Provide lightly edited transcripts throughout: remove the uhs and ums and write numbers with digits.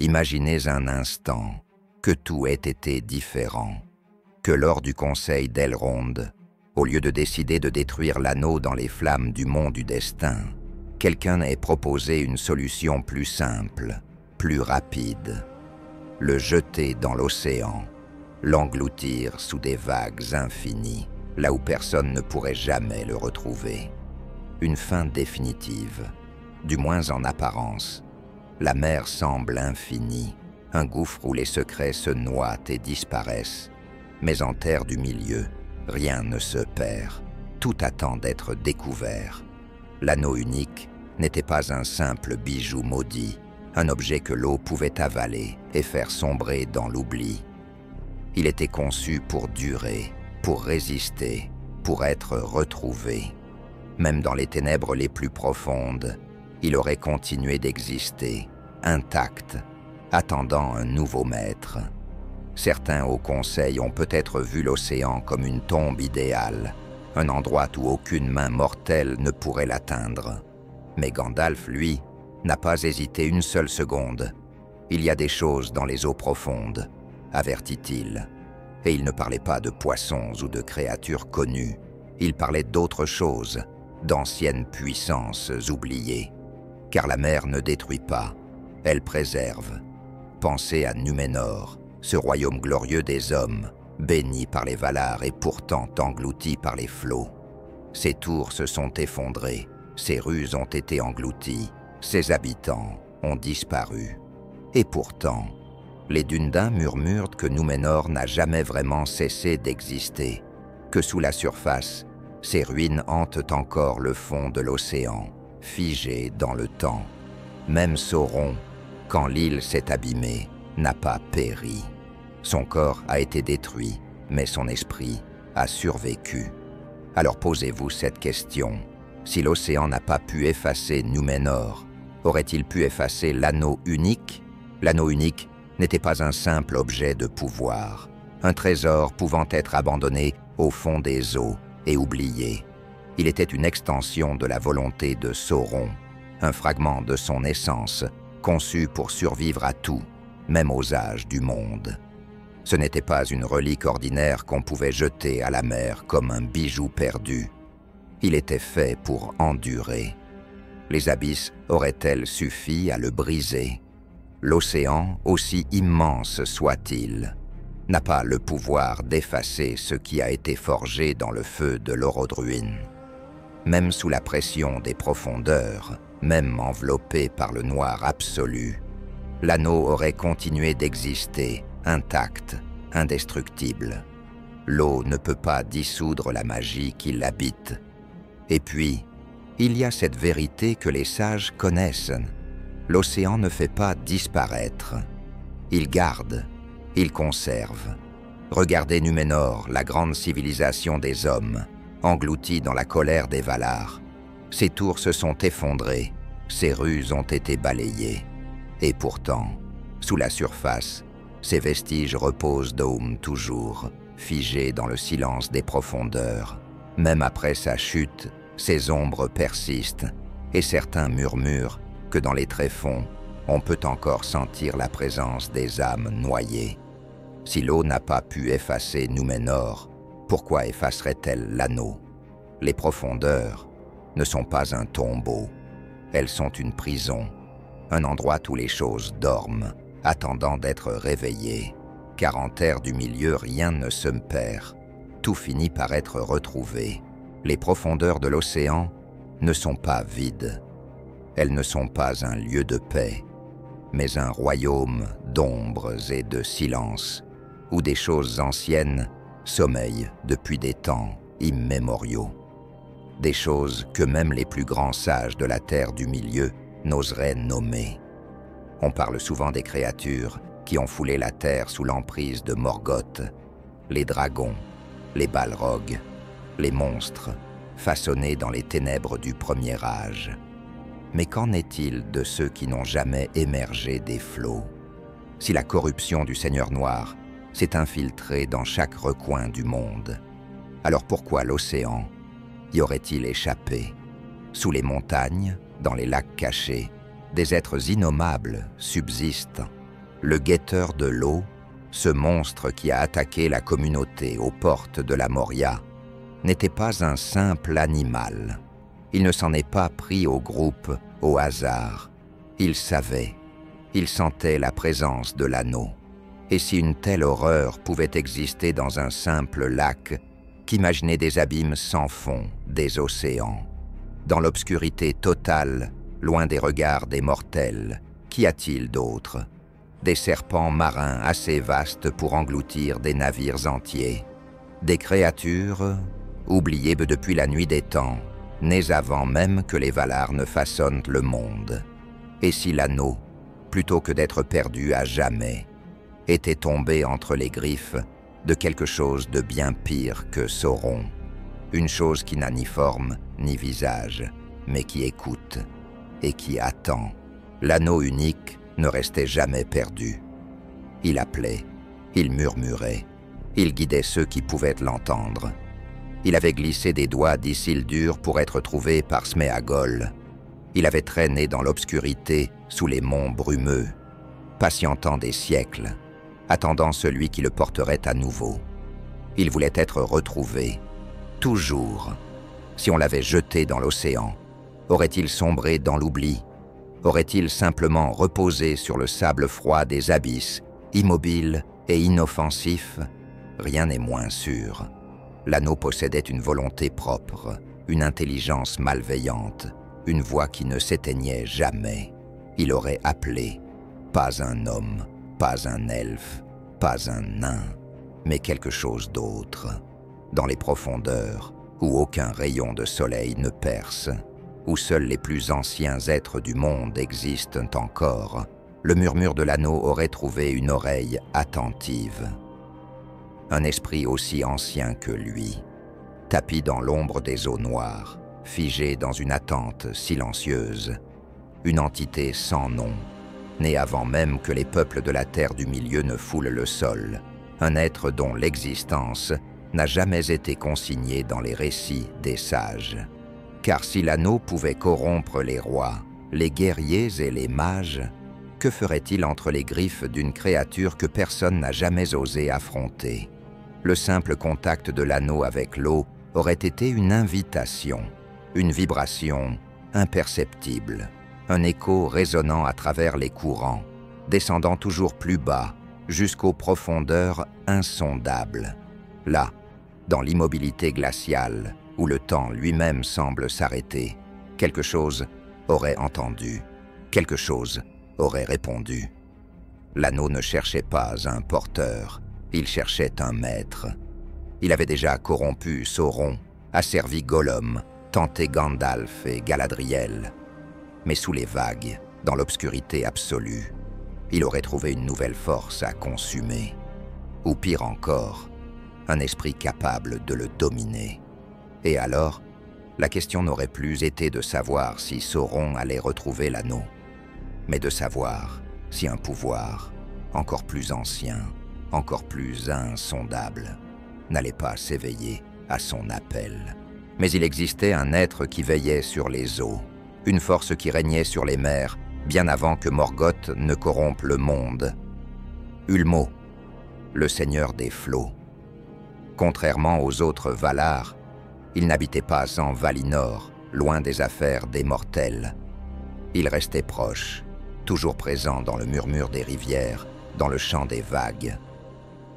Imaginez un instant que tout ait été différent, que lors du conseil d'Elrond, au lieu de décider de détruire l'anneau dans les flammes du mont du destin, quelqu'un ait proposé une solution plus simple, plus rapide. Le jeter dans l'océan, l'engloutir sous des vagues infinies, là où personne ne pourrait jamais le retrouver. Une fin définitive, du moins en apparence. La mer semble infinie, un gouffre où les secrets se noient et disparaissent. Mais en terre du milieu, rien ne se perd, tout attend d'être découvert. L'anneau unique n'était pas un simple bijou maudit, un objet que l'eau pouvait avaler et faire sombrer dans l'oubli. Il était conçu pour durer, pour résister, pour être retrouvé. Même dans les ténèbres les plus profondes, il aurait continué d'exister, intact, attendant un nouveau maître. Certains au conseil ont peut-être vu l'océan comme une tombe idéale, un endroit où aucune main mortelle ne pourrait l'atteindre. Mais Gandalf, lui, n'a pas hésité une seule seconde. Il y a des choses dans les eaux profondes, avertit-il. Et il ne parlait pas de poissons ou de créatures connues. Il parlait d'autre chose, d'anciennes puissances oubliées. Car la mer ne détruit pas, elle préserve. Pensez à Núménor, ce royaume glorieux des hommes, béni par les Valar et pourtant englouti par les flots. Ses tours se sont effondrées, ses rues ont été englouties, ses habitants ont disparu. Et pourtant, les Dúnedain murmurent que Núménor n'a jamais vraiment cessé d'exister, que sous la surface, ses ruines hantent encore le fond de l'océan, figées dans le temps. Même Sauron, quand l'île s'est abîmée, n'a pas péri. Son corps a été détruit, mais son esprit a survécu. Alors posez-vous cette question. Si l'océan n'a pas pu effacer Núménor, aurait-il pu effacer l'anneau unique? L'anneau unique n'était pas un simple objet de pouvoir, un trésor pouvant être abandonné au fond des eaux et oublié. Il était une extension de la volonté de Sauron, un fragment de son essence, conçu pour survivre à tout, même aux âges du monde. Ce n'était pas une relique ordinaire qu'on pouvait jeter à la mer comme un bijou perdu. Il était fait pour endurer. Les abysses auraient-elles suffi à le briser? L'océan, aussi immense soit-il, n'a pas le pouvoir d'effacer ce qui a été forgé dans le feu de l'Orodruin. Même sous la pression des profondeurs, même enveloppé par le noir absolu, l'anneau aurait continué d'exister, intact, indestructible. L'eau ne peut pas dissoudre la magie qui l'habite. Et puis, il y a cette vérité que les sages connaissent. L'océan ne fait pas disparaître. Il garde, il conserve. Regardez Núménor, la grande civilisation des hommes, engloutie dans la colère des Valar. Ses tours se sont effondrées, ses rues ont été balayées. Et pourtant, sous la surface, ses vestiges reposent d'Aume toujours, figés dans le silence des profondeurs. Même après sa chute, ses ombres persistent, et certains murmurent que dans les tréfonds, on peut encore sentir la présence des âmes noyées. Si l'eau n'a pas pu effacer Núménor, pourquoi effacerait-elle l'anneau? Les profondeurs ne sont pas un tombeau, elles sont une prison, un endroit où les choses dorment, attendant d'être réveillées, car en terre du milieu rien ne se perd, tout finit par être retrouvé. Les profondeurs de l'océan ne sont pas vides, elles ne sont pas un lieu de paix, mais un royaume d'ombres et de silence, où des choses anciennes sommeillent depuis des temps immémoriaux. Des choses que même les plus grands sages de la terre du milieu n'oseraient nommer. On parle souvent des créatures qui ont foulé la terre sous l'emprise de Morgoth, les dragons, les balrogs, les monstres, façonnés dans les ténèbres du premier âge. Mais qu'en est-il de ceux qui n'ont jamais émergé des flots? Si la corruption du Seigneur Noir s'est infiltrée dans chaque recoin du monde, alors pourquoi l'océan y aurait-il échappé? Sous les montagnes, dans les lacs cachés, des êtres innommables subsistent, Le guetteur de l'eau, ce monstre qui a attaqué la communauté aux portes de la Moria, n'était pas un simple animal. Il ne s'en est pas pris au groupe, au hasard. Il savait, il sentait la présence de l'anneau. Et si une telle horreur pouvait exister dans un simple lac, qu'imaginer des abîmes sans fond, des océans? Dans l'obscurité totale, loin des regards des mortels, qu'y a-t-il d'autre? Des serpents marins assez vastes pour engloutir des navires entiers. Des créatures, oubliées depuis la nuit des temps, nées avant même que les Valar ne façonnent le monde. Et si l'anneau, plutôt que d'être perdu à jamais, était tombé entre les griffes de quelque chose de bien pire que Sauron, une chose qui n'a ni forme ni visage, mais qui écoute et qui attend. L'anneau unique ne restait jamais perdu. Il appelait, il murmurait, il guidait ceux qui pouvaient l'entendre. Il avait glissé des doigts d'Isildur pour être trouvé par Sméagol. Il avait traîné dans l'obscurité sous les monts brumeux, patientant des siècles, attendant celui qui le porterait à nouveau. Il voulait être retrouvé, toujours. Si on l'avait jeté dans l'océan, aurait-il sombré dans l'oubli? Aurait-il simplement reposé sur le sable froid des abysses, immobile et inoffensif? Rien n'est moins sûr. L'anneau possédait une volonté propre, une intelligence malveillante, une voix qui ne s'éteignait jamais. Il aurait appelé, pas un homme, pas un elfe, pas un nain, mais quelque chose d'autre. Dans les profondeurs, où aucun rayon de soleil ne perce, où seuls les plus anciens êtres du monde existent encore, le murmure de l'anneau aurait trouvé une oreille attentive. Un esprit aussi ancien que lui, tapi dans l'ombre des eaux noires, figé dans une attente silencieuse, une entité sans nom, né avant même que les peuples de la terre du milieu ne foulent le sol, un être dont l'existence n'a jamais été consignée dans les récits des sages. Car si l'anneau pouvait corrompre les rois, les guerriers et les mages, que ferait-il entre les griffes d'une créature que personne n'a jamais osé affronter? Le simple contact de l'anneau avec l'eau aurait été une invitation, une vibration imperceptible, un écho résonnant à travers les courants, descendant toujours plus bas, jusqu'aux profondeurs insondables. Là, dans l'immobilité glaciale, où le temps lui-même semble s'arrêter, quelque chose aurait entendu, quelque chose aurait répondu. L'anneau ne cherchait pas un porteur, il cherchait un maître. Il avait déjà corrompu Sauron, asservi Gollum, tenté Gandalf et Galadriel. Mais sous les vagues, dans l'obscurité absolue, il aurait trouvé une nouvelle force à consumer. Ou pire encore, un esprit capable de le dominer. Et alors, la question n'aurait plus été de savoir si Sauron allait retrouver l'anneau, mais de savoir si un pouvoir, encore plus ancien, encore plus insondable, n'allait pas s'éveiller à son appel. Mais il existait un être qui veillait sur les eaux, une force qui régnait sur les mers, bien avant que Morgoth ne corrompe le monde. Ulmo, le seigneur des flots. Contrairement aux autres Valar, il n'habitait pas en Valinor, loin des affaires des mortels. Il restait proche, toujours présent dans le murmure des rivières, dans le chant des vagues.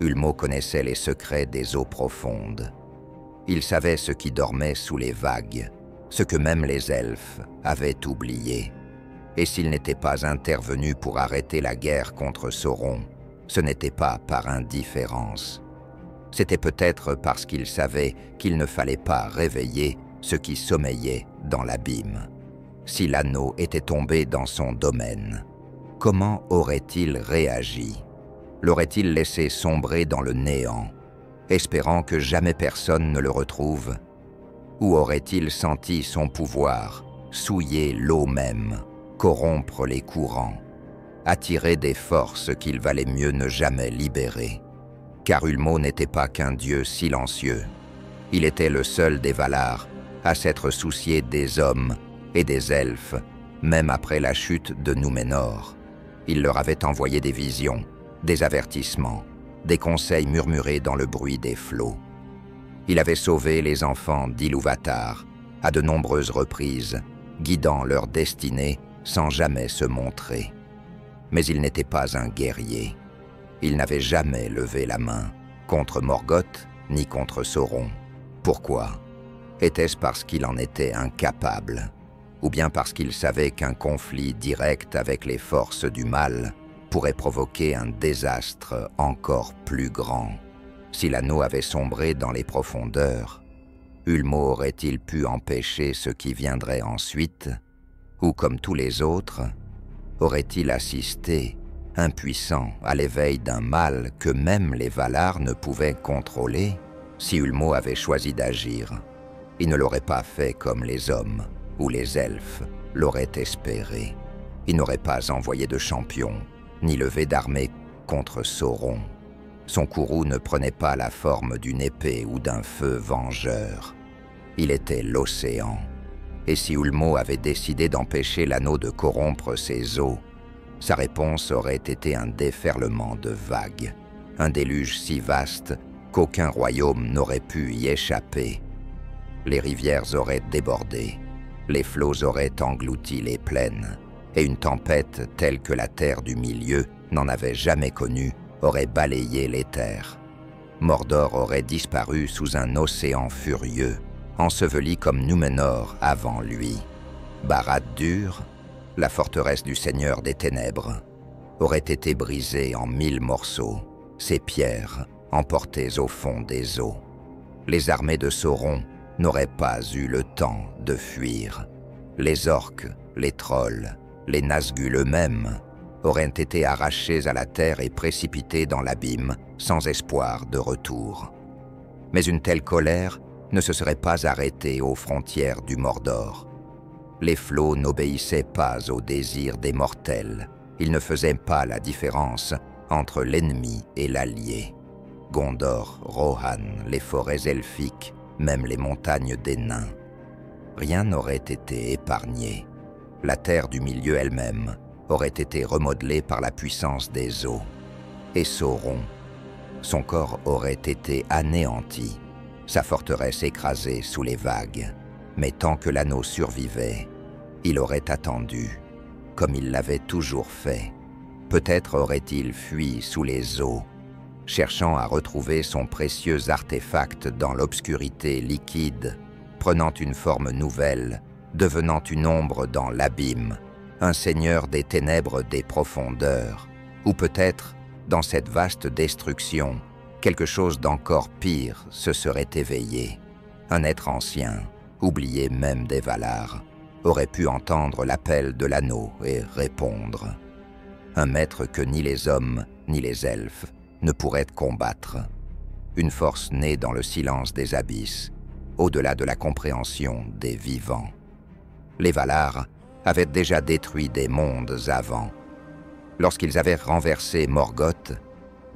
Ulmo connaissait les secrets des eaux profondes. Il savait ce qui dormait sous les vagues, ce que même les elfes avaient oublié. Et s'il n'était pas intervenu pour arrêter la guerre contre Sauron, ce n'était pas par indifférence. C'était peut-être parce qu'il savait qu'il ne fallait pas réveiller ce qui sommeillait dans l'abîme. Si l'anneau était tombé dans son domaine, comment aurait-il réagi? L'aurait-il laissé sombrer dans le néant, espérant que jamais personne ne le retrouve? Ou aurait-il senti son pouvoir souiller l'eau même, corrompre les courants, attirer des forces qu'il valait mieux ne jamais libérer? Car Ulmo n'était pas qu'un dieu silencieux. Il était le seul des Valar à s'être soucié des hommes et des elfes, même après la chute de Númenor. Il leur avait envoyé des visions, des avertissements, des conseils murmurés dans le bruit des flots. Il avait sauvé les enfants d'Ilúvatar à de nombreuses reprises, guidant leur destinée sans jamais se montrer. Mais il n'était pas un guerrier. Il n'avait jamais levé la main, contre Morgoth ni contre Sauron. Pourquoi? Était-ce parce qu'il en était incapable? Ou bien parce qu'il savait qu'un conflit direct avec les forces du mal pourrait provoquer un désastre encore plus grand? Si l'anneau avait sombré dans les profondeurs, Ulmo aurait-il pu empêcher ce qui viendrait ensuite? Ou comme tous les autres, aurait-il assisté, impuissant, à l'éveil d'un mal que même les Valar ne pouvaient contrôler? Si Ulmo avait choisi d'agir, il ne l'aurait pas fait comme les hommes ou les elfes l'auraient espéré. Il n'aurait pas envoyé de champion, ni levé d'armée contre Sauron. Son courroux ne prenait pas la forme d'une épée ou d'un feu vengeur. Il était l'océan. Et si Ulmo avait décidé d'empêcher l'anneau de corrompre ses eaux, sa réponse aurait été un déferlement de vagues, un déluge si vaste qu'aucun royaume n'aurait pu y échapper. Les rivières auraient débordé, les flots auraient englouti les plaines, et une tempête telle que la terre du milieu n'en avait jamais connue aurait balayé les terres. Mordor aurait disparu sous un océan furieux, enseveli comme Númenor avant lui. Barad-dûr, la forteresse du Seigneur des Ténèbres, aurait été brisée en 1000 morceaux, ses pierres emportées au fond des eaux. Les armées de Sauron n'auraient pas eu le temps de fuir. Les orques, les trolls, les Nazgûl eux-mêmes auraient été arrachés à la terre et précipités dans l'abîme sans espoir de retour. Mais une telle colère ne se serait pas arrêtée aux frontières du Mordor. Les flots n'obéissaient pas aux désirs des mortels. Ils ne faisaient pas la différence entre l'ennemi et l'allié. Gondor, Rohan, les forêts elfiques, même les montagnes des nains. Rien n'aurait été épargné. La terre du milieu elle-même aurait été remodelée par la puissance des eaux. Et Sauron, son corps aurait été anéanti, sa forteresse écrasée sous les vagues. Mais tant que l'anneau survivait, il aurait attendu, comme il l'avait toujours fait. Peut-être aurait-il fui sous les eaux, cherchant à retrouver son précieux artefact dans l'obscurité liquide, prenant une forme nouvelle, devenant une ombre dans l'abîme, un seigneur des ténèbres des profondeurs, ou peut-être, dans cette vaste destruction, quelque chose d'encore pire se serait éveillé. Un être ancien, oublié même des Valar, aurait pu entendre l'appel de l'anneau et répondre. Un maître que ni les hommes ni les elfes ne pourraient combattre. Une force née dans le silence des abysses, au-delà de la compréhension des vivants. Les Valar avaient déjà détruit des mondes avant. Lorsqu'ils avaient renversé Morgoth,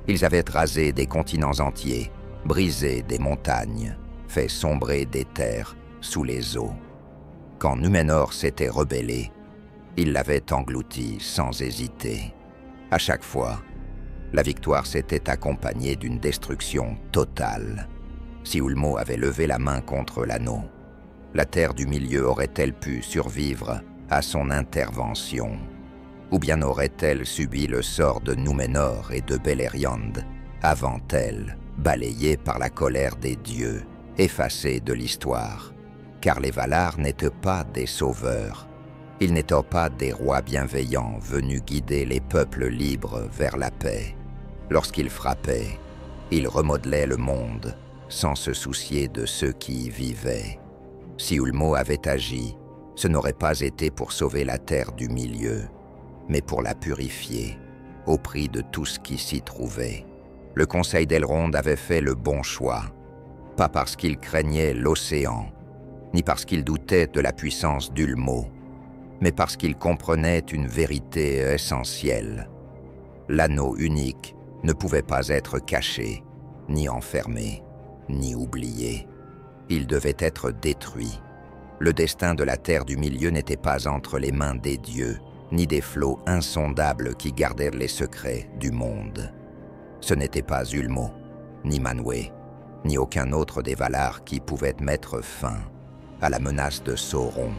ils avaient rasé des continents entiers, brisé des montagnes, fait sombrer des terres sous les eaux. Quand Númenor s'était rebellé, ils l'avaient englouti sans hésiter. À chaque fois, la victoire s'était accompagnée d'une destruction totale. Si Ulmo avait levé la main contre l'anneau, la terre du milieu aurait-elle pu survivre à son intervention? Ou bien aurait-elle subi le sort de Númenor et de Beleriand, avant elle, balayée par la colère des dieux, effacée de l'histoire? Car les Valar n'étaient pas des sauveurs. Ils n'étaient pas des rois bienveillants venus guider les peuples libres vers la paix. Lorsqu'ils frappaient, ils remodelaient le monde sans se soucier de ceux qui y vivaient. Si Ulmo avait agi, ce n'aurait pas été pour sauver la terre du milieu, mais pour la purifier, au prix de tout ce qui s'y trouvait. Le Conseil d'Elrond avait fait le bon choix, pas parce qu'il craignait l'océan, ni parce qu'il doutait de la puissance d'Ulmo, mais parce qu'il comprenait une vérité essentielle. L'anneau unique ne pouvait pas être caché, ni enfermé, ni oublié. Il devait être détruit. Le destin de la terre du milieu n'était pas entre les mains des dieux, ni des flots insondables qui gardaient les secrets du monde. Ce n'était pas Ulmo, ni Manwë, ni aucun autre des Valar qui pouvait mettre fin à la menace de Sauron.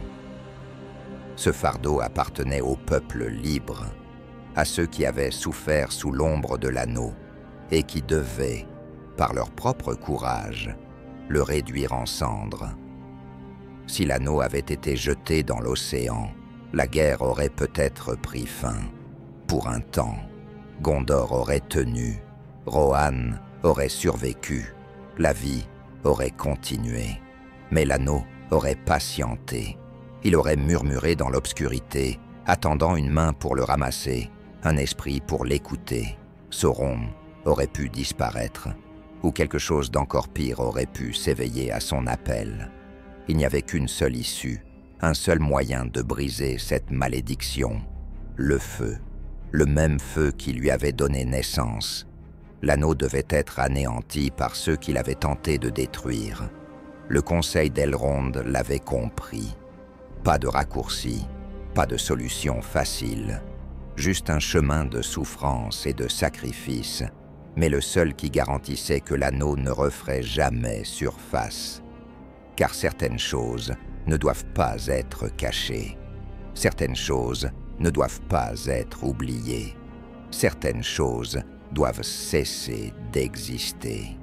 Ce fardeau appartenait au peuple libre, à ceux qui avaient souffert sous l'ombre de l'anneau et qui devaient, par leur propre courage, le réduire en cendres. Si l'anneau avait été jeté dans l'océan, la guerre aurait peut-être pris fin. Pour un temps, Gondor aurait tenu, Rohan aurait survécu, la vie aurait continué. Mais l'anneau aurait patienté. Il aurait murmuré dans l'obscurité, attendant une main pour le ramasser, un esprit pour l'écouter. Sauron aurait pu disparaître, ou quelque chose d'encore pire aurait pu s'éveiller à son appel. Il n'y avait qu'une seule issue, un seul moyen de briser cette malédiction, le feu, le même feu qui lui avait donné naissance. L'anneau devait être anéanti par ceux qui l'avaient tenté de détruire. Le conseil d'Elrond l'avait compris. Pas de raccourci, pas de solution facile, juste un chemin de souffrance et de sacrifice, mais le seul qui garantissait que l'anneau ne referait jamais surface. Car certaines choses ne doivent pas être cachées. Certaines choses ne doivent pas être oubliées. Certaines choses doivent cesser d'exister.